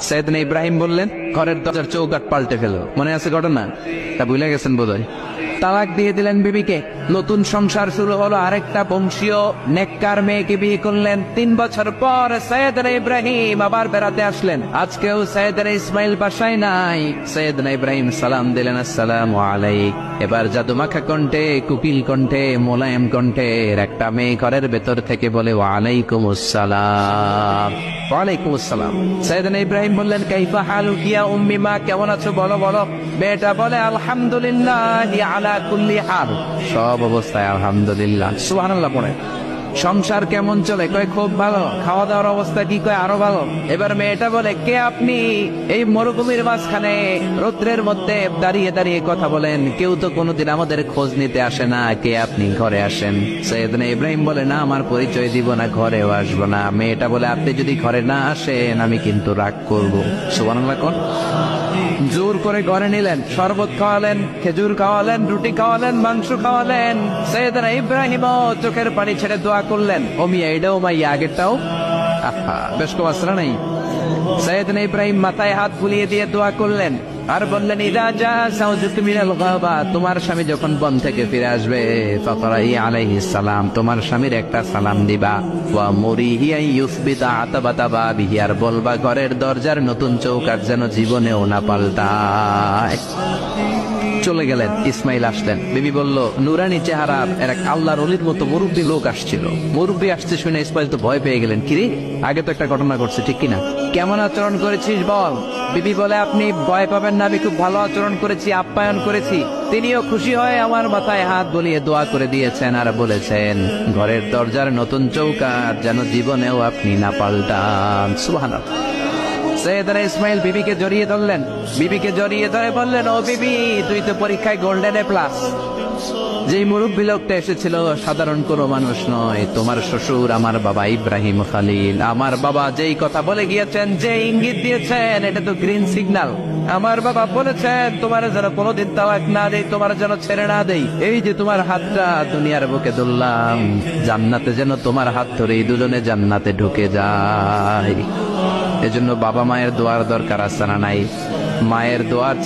সাইয়েদনা ইব্রাহিম বললেন, ঘরের দরজার চৌকাঠ পাল্টে ফেলো। মনে আছে ঘটনা? তা ভুলে গেছেন বোধহয়। তালাক দিয়ে দিলেন বিবিকে, নতুন সংসার শুরু হলো। আরেকটা বংশীয় নেককার মেয়েকে বিয়ে করলেন। 3 বছর পর সাইয়েদনা ইব্রাহিম আবার বেড়াতে আসলেন। আজকেও সাইয়েদনা ইসমাইল বাসায় নাই। সাইয়েদনা ইব্রাহিম সালাম দিলেন, আসসালামু আলাইক। এবার জাদুমাখা কণ্ঠে, কুকিল কণ্ঠে, মোলায়েম কণ্ঠের একটা মেয়ে ঘরের ভেতর থেকে বলে, ওয়ালাইকুম আসসালাম। ওয়ালাইকুম আসসালাম। সাইয়েদনা ইব্রাহিম বললেন, কাইফা হালুকি ইয়া উম্মি, মা কেমন আছো বলো বলো। মেয়েটা বলে, আলহামদুলিল্লাহ আলা কুল্লি হাল, সব অবস্থায় আলহামদুলিল্লাহ। সুবহানাল্লাহ পড়ে। সংসার কেমন চলে? কয় খুব ভালো। খাওয়া দাওয়ার অবস্থা কি? কয় আরো ভালো। এবার মেয়েটা বলে, কে আপনি? এই মরুভূমির মাঝখানে রৌদ্রের মধ্যে দাঁড়িয়ে দাঁড়িয়ে কথা বলেন, কেউ তো কোনোদিন আমাদের খোঁজ নিতে আসে না, কে আপনি? ঘরে আসেন। সাইয়েদনা ইব্রাহিম বলে, না, আমার পরিচয় দিব না, ঘরেও আসবো না। মেয়েটা বলে, আপনি যদি ঘরে না আসেন আমি কিন্তু রাগ করবো। সুবহানাল্লাহ কোন। জোর করে ঘরে নিলেন, শরবত খাওয়ালেন, খেজুর খাওয়ালেন, রুটি খাওয়ালেন, মাংস খাওয়ালেন। সাইয়েদনা ইব্রাহিম চোখের পানি ছেড়ে দোয়া করলেন, ও মিয়া এটাও মাইয়া আগেরটাও। বেশ কম আসরা নাই। সাইয়েদনা ইব্রাহিম মাথায় হাত বুলিয়ে দিয়ে দোয়া করলেন আর বললেন, ইদা জা সাউজুকা মিনাল গাবা, তোমার স্বামী যখন বন থেকে ফিরে আসবে, ফাকরাই আলাইহিস সালাম, তোমার স্বামীর একটা সালাম দিবা। ওয়া মুরিহি আন ইউসবিতা আতাবাতা বাবিহি, আর বলবা ঘরের দরজার নতুন চৌকাঠ যেন জীবনেও না পাল্টায়। চলে গেলেন। ইসমাইল আসলেন। বিবি বলল, নুরানি চেহারার এক আল্লাহর ওলির মতো মুরব্বী লোক আসছিল। মুরব্বী আসছে শুনে ইসমাইল তো ভয় পেয়ে গেলেন। কিরে, আগে তো একটা ঘটনা ঘটছে, ঠিক কিনা? কেমন আচরণ করেছিস বল। বিবি বলে, আপনি ভয় পাবেন না, আমি খুব ভালো আচরণ করেছি, আপ্যায়ন করেছি। তিনিও খুশি হয়ে আমার মাথায় হাত বুলিয়ে দোয়া করে দিয়েছেন আর বলেছেন, ঘরের দরজার নতুন চৌকাঠ যেন জীবনেও আপনি না পাল্টান। সুবহানাল্লাহ। সাইয়েদনা ইসমাইল বিবিকে জড়িয়ে ধরলেন। বিবিকে জড়িয়ে ধরে বললেন, ও বিবি, তুই তো পরীক্ষায় গোল্ডেন এ প্লাস। যেই মুরব্বী লোকটা এসেছিল সাধারণ কোনো মানুষ নয়, তোমার শ্বশুর আমার বাবা ইব্রাহিম খালিল। আমার বাবা যেই কথা বলে গিয়েছেন, যে ইঙ্গিত দিয়েছেন, এটা তো গ্রিন সিগন্যাল। আমার বাবা বলেছেন, তোমার যেন কোনোদিন তালাক না দেই, তোমার যেন ছেড়ে না দেই। এই যে তোমার হাতটা দুনিয়ার বুকে ধরলাম, জান্নাতে যেন তোমার হাত ধরে এই দুজনে জান্নাতে ঢুকে যায়। এজন্য বাবা মায়ের দোয়ার দরকার আছে না নাই? মায়ের দোয়ার